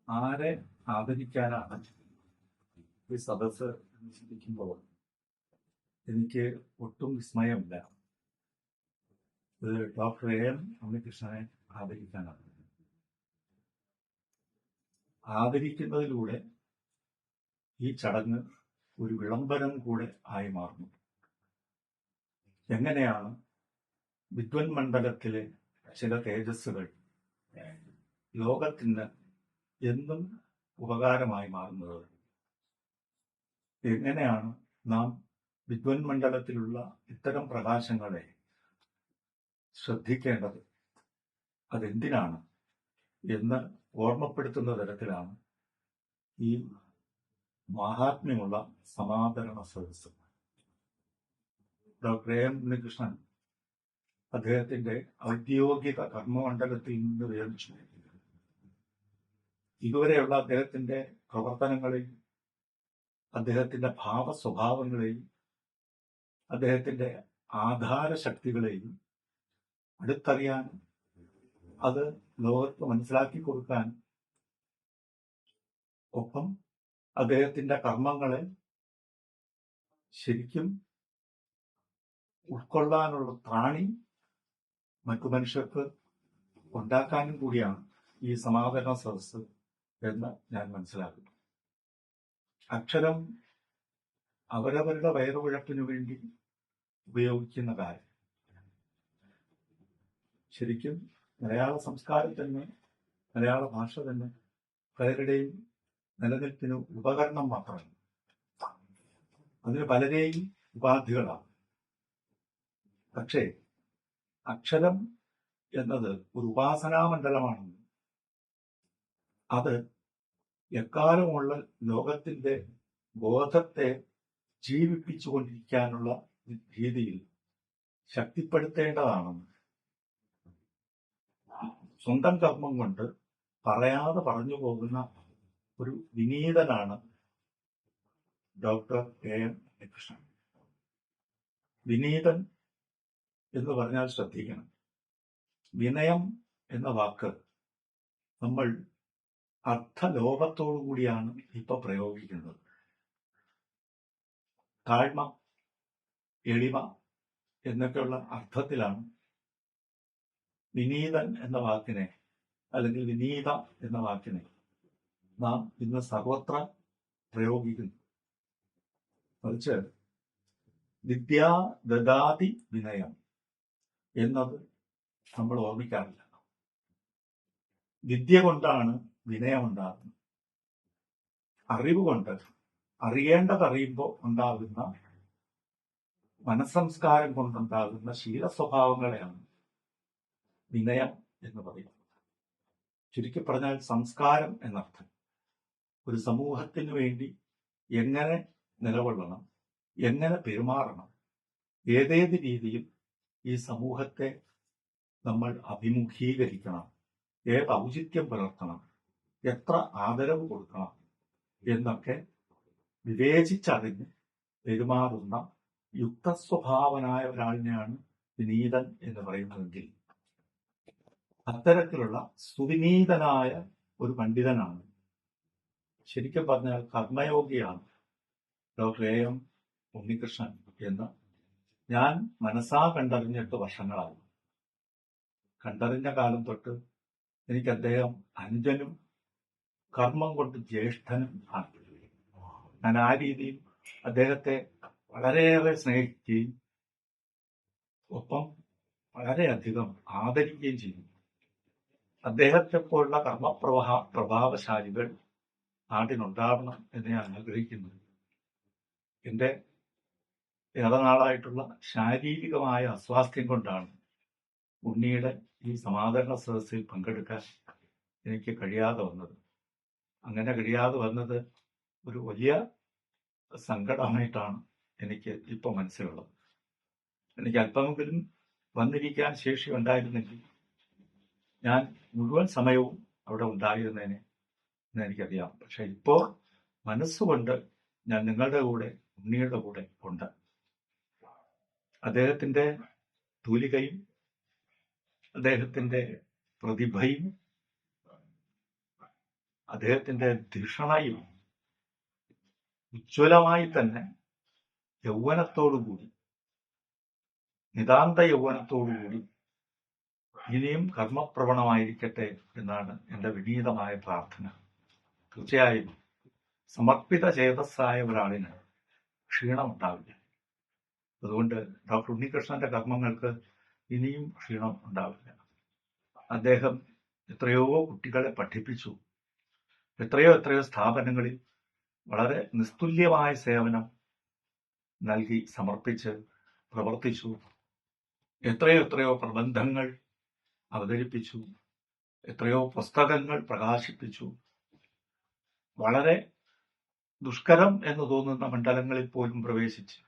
ആരെ ആദരിക്കാനാണ് ഈ സദസ്സ് എന്ന് ചിന്തിക്കുമ്പോൾ എനിക്ക് ഒട്ടും വിസ്മയമില്ല. ഇത് ഡോക്ടർ എം ഉണ്ണികൃഷ്ണനെ ആദരിക്കാനാണ്. ആദരിക്കുന്നതിലൂടെ ഈ ചടങ്ങ് ഒരു വിളംബരം കൂടെ ആയി മാറുന്നു. എങ്ങനെയാണ് വിദ്വൻ മണ്ഡലത്തിലെ ചില തേജസ്സുകൾ ലോകത്തിന് എന്നും ഉപകാരമായി മാറുന്നത്? എങ്ങനെയാണ് നാം വിദ്വൻ മണ്ഡലത്തിലുള്ള ഇത്തരം പ്രകാശങ്ങളെ ശ്രദ്ധിക്കേണ്ടത്, അതെന്തിനാണ് എന്ന് ഓർമ്മപ്പെടുത്തുന്ന തരത്തിലാണ് ഈ മഹാത്മ്യമുള്ള സമാദരണ സദസ്സ്. ഡോക്ടർ എം ഉണ്ണികൃഷ്ണൻ അദ്ദേഹത്തിന്റെ ഔദ്യോഗിക കർമ്മമണ്ഡലത്തിൽ നിന്ന് വിരമിച്ചു. ഇതുവരെയുള്ള അദ്ദേഹത്തിന്റെ പ്രവർത്തനങ്ങളെയും അദ്ദേഹത്തിന്റെ ഭാവസ്വഭാവങ്ങളെയും അദ്ദേഹത്തിന്റെ ആധാരശക്തികളെയും അടുത്തറിയാൻ, അത് ലോകത്ത് മനസ്സിലാക്കി കൊടുക്കാൻ, ഒപ്പം അദ്ദേഹത്തിന്റെ കർമ്മങ്ങളെ ശരിക്കും ഉൾക്കൊള്ളാനുള്ള ത്രാണി മറ്റു മനുഷ്യർക്ക് ഉണ്ടാക്കാനും കൂടിയാണ് ഈ സമാപന സദസ്സ് എന്ന് ഞാൻ മനസ്സിലാക്കുന്നു. അക്ഷരം അവരവരുടെ വയറുകുഴപ്പിനു വേണ്ടി ഉപയോഗിക്കുന്ന കാര്യം ശരിക്കും മലയാള സംസ്കാരം തന്നെ, മലയാള ഭാഷ തന്നെ പലരുടെയും നിലനിൽപ്പിന് ഉപകരണം മാത്രമല്ല, അതിന് പലരെയും ഉപാധികളാണ്. പക്ഷേ അക്ഷരം എന്നത് ഒരു ഉപാസനാമണ്ഡലമാണെന്ന്, അത് എക്കാലമുള്ള ലോകത്തിന്റെ ബോധത്തെ ജീവിപ്പിച്ചുകൊണ്ടിരിക്കാനുള്ള രീതിയിൽ ശക്തിപ്പെടുത്തേണ്ടതാണെന്ന് സ്വന്തം കർമ്മം കൊണ്ട് പറയാതെ പറഞ്ഞു പോകുന്ന ഒരു വിനീതനാണ് ഡോക്ടർ എ എം ഉണ്ണികൃഷ്ണൻ. വിനീതൻ എന്ന് പറഞ്ഞാൽ ശ്രദ്ധിക്കണം. വിനയം എന്ന വാക്ക് നമ്മൾ അർത്ഥലോപത്തോടു കൂടിയാണ് ഇപ്പൊ പ്രയോഗിക്കുന്നത്. താഴ്മ, എളിമ എന്നൊക്കെയുള്ള അർത്ഥത്തിലാണ് വിനീതൻ എന്ന വാക്കിനെ, അല്ലെങ്കിൽ വിനീത എന്ന വാക്കിനെ നാം ഇന്ന് സർവത്ര പ്രയോഗിക്കുന്നു. മറിച്ച് വിദ്യാ ദദാതി വിനയം എന്നത് നമ്മൾ ഓർമ്മിക്കാറില്ല. വിദ്യ കൊണ്ടാണ് വിനയം ഉണ്ടാകുന്നത്. അറിവ് കൊണ്ട്, അറിയേണ്ടതറിയുമ്പോൾ ഉണ്ടാകുന്ന മനസ്സംസ്കാരം കൊണ്ടുണ്ടാകുന്ന ശീലസ്വഭാവങ്ങളെയാണ് വിനയം എന്ന് പറയുന്നത്. ചുരുക്കി പറഞ്ഞാൽ സംസ്കാരം എന്നർത്ഥം. ഒരു സമൂഹത്തിന് വേണ്ടി എങ്ങനെ നിലകൊള്ളണം, എങ്ങനെ പെരുമാറണം, ഏതേത് രീതിയിൽ ഈ സമൂഹത്തെ നമ്മൾ അഭിമുഖീകരിക്കണം, ഏത് ഔചിത്യം പുലർത്തണം, എത്ര ആദരവ് കൊടുക്കണം എന്നൊക്കെ വിവേചിച്ചറിഞ്ഞ് പെരുമാറുന്ന യുക്തസ്വഭാവനായ ഒരാളിനെയാണ് വിനീതൻ എന്ന് പറയുന്നതെങ്കിൽ, അത്തരത്തിലുള്ള സുവിനീതനായ ഒരു പണ്ഡിതനാണ്, ശരിക്കും പറഞ്ഞാൽ കർമ്മയോഗിയാണ് ഡോക്ടർ എ എം ഉണ്ണികൃഷ്ണൻ എന്ന് ഞാൻ മനസ്സാ കണ്ടറിഞ്ഞിട്ട് വർഷങ്ങളായി. കണ്ടറിഞ്ഞ കാലം തൊട്ട് എനിക്ക് അദ്ദേഹം അനുജനും കർമ്മം കൊണ്ട് ജ്യേഷ്ഠനും ആണ്. ഞാൻ ആ രീതിയിൽ അദ്ദേഹത്തെ വളരെയേറെ സ്നേഹിക്കുകയും ഒപ്പം വളരെയധികം ആദരിക്കുകയും ചെയ്തു. അദ്ദേഹത്തെ പോലുള്ള പ്രഭാവശാലികൾ നാട്ടിനുണ്ടാവണം എന്ന് ഞാൻ ആഗ്രഹിക്കുന്നു. എന്റെ ഏറെ നാളായിട്ടുള്ള ശാരീരികമായ അസ്വാസ്ഥ്യം കൊണ്ടാണ് ഉണ്ണിയുടെ ഈ സമാദരണ സദസ്സിൽ പങ്കെടുക്കാൻ എനിക്ക് കഴിയാതെ വന്നത്. അങ്ങനെ കഴിയാതെ വന്നത് ഒരു വലിയ സങ്കടമായിട്ടാണ് എനിക്ക് ഇപ്പോൾ മനസ്സിലുള്ളത്. എനിക്ക് അല്പമെങ്കിലും വന്നിരിക്കാൻ ശേഷി ഉണ്ടായിരുന്നെങ്കിൽ ഞാൻ മുഴുവൻ സമയവും അവിടെ ഉണ്ടായിരുന്നേനെ എന്ന് എനിക്കറിയാം. പക്ഷെ ഇപ്പോൾ മനസ്സുകൊണ്ട് ഞാൻ നിങ്ങളുടെ കൂടെ, ഉണ്ണിയുടെ കൂടെ ഉണ്ട്. അദ്ദേഹത്തിന്റെ തൂലികയും അദ്ദേഹത്തിന്റെ പ്രതിഭയും അദ്ദേഹത്തിന്റെ ധിഷണയിൽ ഉജ്ജ്വലമായി തന്നെ യൗവനത്തോടുകൂടി, നിതാന്ത യൗവനത്തോടുകൂടി ഇനിയും കർമ്മപ്രവണമായിരിക്കട്ടെ എന്നാണ് എൻ്റെ വിനീതമായ പ്രാർത്ഥന. തീർച്ചയായും സമർപ്പിത ചേതസ്സായ ഒരാളിന് ക്ഷീണമുണ്ടാവില്ല. അതുകൊണ്ട് ഡോക്ടർ ഉണ്ണികൃഷ്ണന്റെ കർമ്മങ്ങൾക്ക് ഇനിയും ക്ഷീണം ഉണ്ടാവില്ല. അദ്ദേഹം എത്രയോ കുട്ടികളെ പഠിപ്പിച്ചു, എത്രയോ സ്ഥാപനങ്ങളിൽ വളരെ നിസ്തുല്യമായ സേവനം നൽകി സമർപ്പിച്ച് പ്രവർത്തിച്ചു. എത്രയോ പ്രബന്ധങ്ങൾ അവതരിപ്പിച്ചു, എത്രയോ പുസ്തകങ്ങൾ പ്രകാശിപ്പിച്ചു. വളരെ ദുഷ്കരം എന്ന് തോന്നുന്ന മണ്ഡലങ്ങളിൽ പോലും പ്രവേശിച്ച്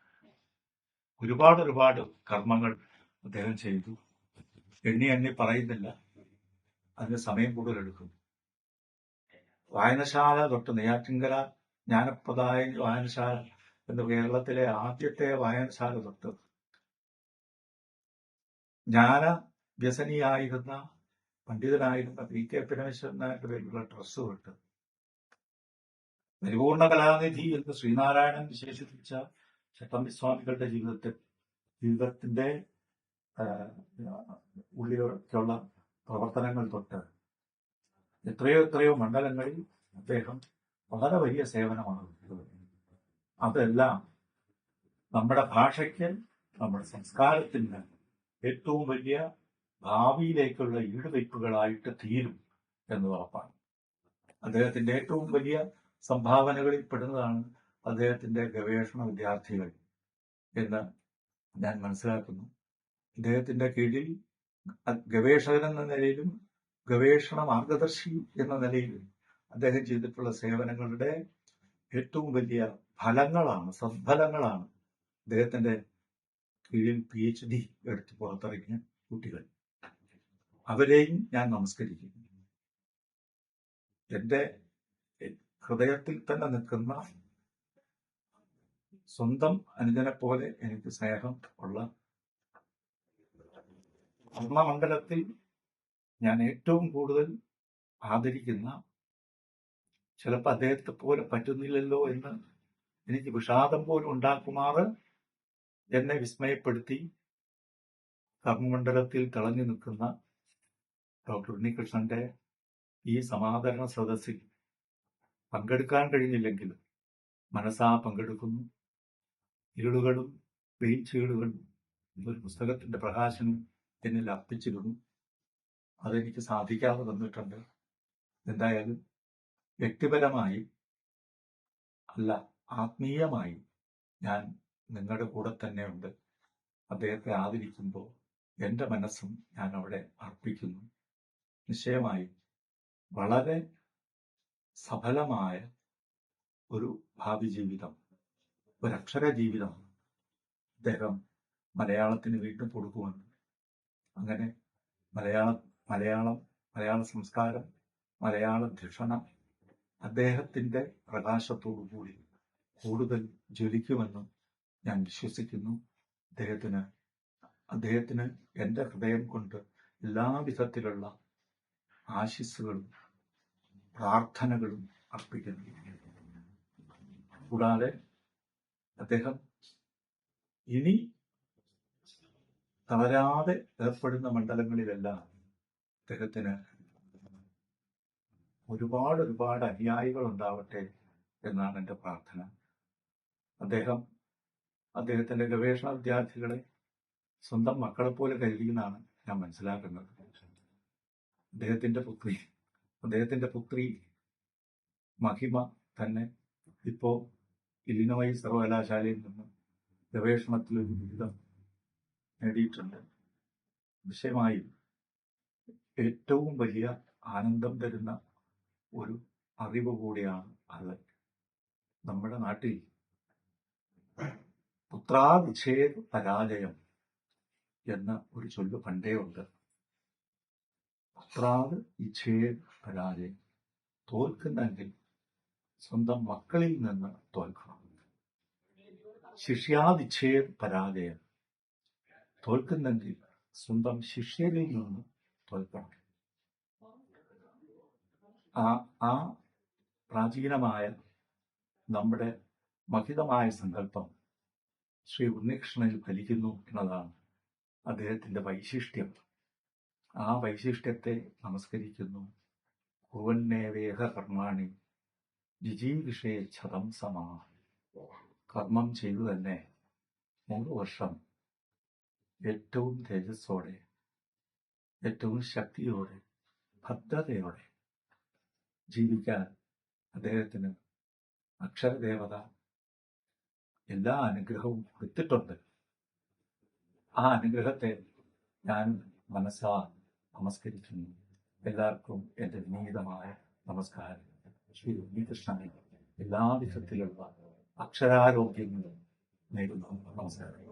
ഒരുപാട് കർമ്മങ്ങൾ അദ്ദേഹം ചെയ്തു. എണ്ണി പറയുന്നില്ല, അതിന് സമയം കൂടുതലെടുക്കും. വായനശാല തൊട്ട് നെയ്യാറ്റിൻകര ജ്ഞാനപ്രദായ വായനശാല എന്ന് കേരളത്തിലെ ആദ്യത്തെ വായനശാല തൊട്ട് ജ്ഞാന വ്യസനിയായിരുന്ന പണ്ഡിതനായിരുന്ന പി കെ പരമേശ്വരനായിട്ട് പേരിലുള്ള ട്രസ്റ്റ് തൊട്ട് പരിപൂർണ കലാനിധി എന്ന് ശ്രീനാരായണൻ വിശേഷിപ്പിച്ച ചട്ടമ്പിസ്വാമികളുടെ ജീവിതത്തിന്റെ ഉള്ളിലേക്കുള്ള പ്രവർത്തനങ്ങൾ തൊട്ട് എത്രയോ മണ്ഡലങ്ങളിൽ അദ്ദേഹം വളരെ വലിയ സേവനമാണ് നൽകിയത്. അതെല്ലാം നമ്മുടെ ഭാഷയ്ക്ക്, നമ്മുടെ സംസ്കാരത്തിന് ഏറ്റവും വലിയ ഭാവിയിലേക്കുള്ള ഈടുവയ്പ്പുകളായിട്ട് തീരും എന്ന് ഉറപ്പാണ്. അദ്ദേഹത്തിന്റെ ഏറ്റവും വലിയ സംഭാവനകളിൽ പെടുന്നതാണ് അദ്ദേഹത്തിന്റെ ഗവേഷണ വിദ്യാർത്ഥികൾ എന്ന് ഞാൻ മനസ്സിലാക്കുന്നു. അദ്ദേഹത്തിന്റെ കീഴിൽ ഗവേഷകൻ എന്ന നിലയിലും ഗവേഷണ മാർഗദർശി എന്ന നിലയിലും അദ്ദേഹം ചെയ്തിട്ടുള്ള സേവനങ്ങളുടെ ഏറ്റവും വലിയ ഫലങ്ങളാണ്, സദ്ഫലങ്ങളാണ് അദ്ദേഹത്തിന്റെ കീഴിൽ PhD എടുത്ത് പുറത്തിറങ്ങിയ കുട്ടികൾ. അവരെയും ഞാൻ നമസ്കരിക്കുന്നു. എന്റെ ഹൃദയത്തിൽ തന്നെ നിൽക്കുന്ന സ്വന്തം അനുജനെ പോലെ എനിക്ക് സ്നേഹം ഉള്ള കർമ്മമണ്ഡലത്തിൽ ഞാൻ ഏറ്റവും കൂടുതൽ ആദരിക്കുന്ന, ചിലപ്പോൾ അദ്ദേഹത്തെ പോലെ പറ്റുന്നില്ലല്ലോ എന്ന് എനിക്ക് വിഷാദം പോലും ഉണ്ടാക്കുമാറ് എന്നെ വിസ്മയപ്പെടുത്തി കർമ്മമണ്ഡലത്തിൽ തിളങ്ങി നിൽക്കുന്ന ഡോക്ടർ ഉണ്ണികൃഷ്ണന്റെ ഈ സമാദരണ സദസ്സിൽ പങ്കെടുക്കാൻ കഴിഞ്ഞില്ലെങ്കിലും മനസ്സാ പങ്കെടുക്കുന്നു. ഇരുളുകളും വെയിൽച്ചീടുകളും എന്നൊരു പുസ്തകത്തിന്റെ പ്രകാശനം എന്നിൽ അർപ്പിച്ചിരുന്നു. അതെനിക്ക് സാധിക്കാതെ വന്നിട്ടുണ്ട്. എന്തായാലും വ്യക്തിപരമായി അല്ല, ആത്മീയമായി ഞാൻ നിങ്ങളുടെ കൂടെ തന്നെ ഉണ്ട്. അദ്ദേഹത്തെ ആദരിക്കുമ്പോൾ എൻ്റെ മനസ്സും ഞാൻ അവിടെ അർപ്പിക്കുന്നു. നിശ്ചയമായും വളരെ സഫലമായ ഒരു ഭാവി ജീവിതം, ഒരക്ഷര ജീവിതം അദ്ദേഹം മലയാളത്തിന് വീണ്ടും കൊടുക്കുമെന്ന്, അങ്ങനെ മലയാള സംസ്കാരം, മലയാള ധിഷണം അദ്ദേഹത്തിന്റെ പ്രകാശത്തോടുകൂടി കൂടുതൽ ജ്വലിക്കുമെന്നും ഞാൻ വിശ്വസിക്കുന്നു. അദ്ദേഹത്തിന് എൻ്റെ ഹൃദയം കൊണ്ട് എല്ലാവിധത്തിലുള്ള ആശിസ്സുകളും പ്രാർത്ഥനകളും അർപ്പിക്കുന്നു. കൂടാതെ അദ്ദേഹം ഇനി തളരാതെ ഏർപ്പെടുന്ന മണ്ഡലങ്ങളിലെല്ലാം അദ്ദേഹത്തിന് ഒരുപാട് അനുയായികൾ ഉണ്ടാവട്ടെ എന്നാണ് എൻ്റെ പ്രാർത്ഥന. അദ്ദേഹത്തിന്റെ ഗവേഷണ വിദ്യാർത്ഥികളെ സ്വന്തം മക്കളെ പോലെ കരുതിയെന്നാണ് ഞാൻ മനസ്സിലാക്കുന്നത്. അദ്ദേഹത്തിന്റെ പുത്രി മഹിമ തന്നെ ഇപ്പോ ഇല്ലിനോയ്സ് സർവകലാശാലയിൽ നിന്ന് ഗവേഷണത്തിൽ ഒരു ബിരുദം നേടിയിട്ടുണ്ട്. നിശ്ചയമായും ഏറ്റവും വലിയ ആനന്ദം തരുന്ന ഒരു അറിവ് കൂടിയാണ് അത്. നമ്മുടെ നാട്ടിൽ പുത്രാവിച്ഛേദ പരാജയം എന്ന ഒരു ചൊല്ല് പണ്ടേ ഉണ്ട്. പുത്രാവിച്ഛേദ പരാജയം, തോൽക്കുന്നെങ്കിൽ സ്വന്തം മക്കളിൽ നിന്ന് തോൽക്കണം. ശിഷ്യാവിച്ഛേദ പരാജയം, തോൽക്കുന്നെങ്കിൽ സ്വന്തം ശിഷ്യരിൽ നിന്ന് തോൽക്കണം. ആ പ്രാചീനമായ നമ്മുടെ മഹിതമായ സങ്കല്പം ശ്രീ ഉണ്ണികൃഷ്ണനിൽ ഫലിക്കുന്നു എന്നതാണ് അദ്ദേഹത്തിൻ്റെ വൈശിഷ്ട്യം. ആ വൈശിഷ്ട്യത്തെ നമസ്കരിക്കുന്നു. കുർവന്നേവേഹ കർമാണി ജിജീവിഷേ ഛതം സമാ. കർമ്മം ചെയ്തു തന്നെ 3 വർഷം ഏറ്റവും തേജസ്സോടെ, ഏറ്റവും ശക്തിയോടെ, ഭദ്രതയോടെ ജീവിക്കാൻ അദ്ദേഹത്തിന് അക്ഷരദേവത എല്ലാ അനുഗ്രഹവും കൊടുത്തിട്ടുണ്ട്. ആ അനുഗ്രഹത്തെ ഞാൻ മനസ്സാ നമസ്കരിക്കുന്നു. എല്ലാവർക്കും എൻ്റെ വിനീതമായ നമസ്കാരം. ശ്രീ ഉണ്ണികൃഷ്ണനെ എല്ലാ വിധത്തിലുള്ള അക്ഷരാരോഗ്യങ്ങളും നേരുന്നു. നമസ്കാരം.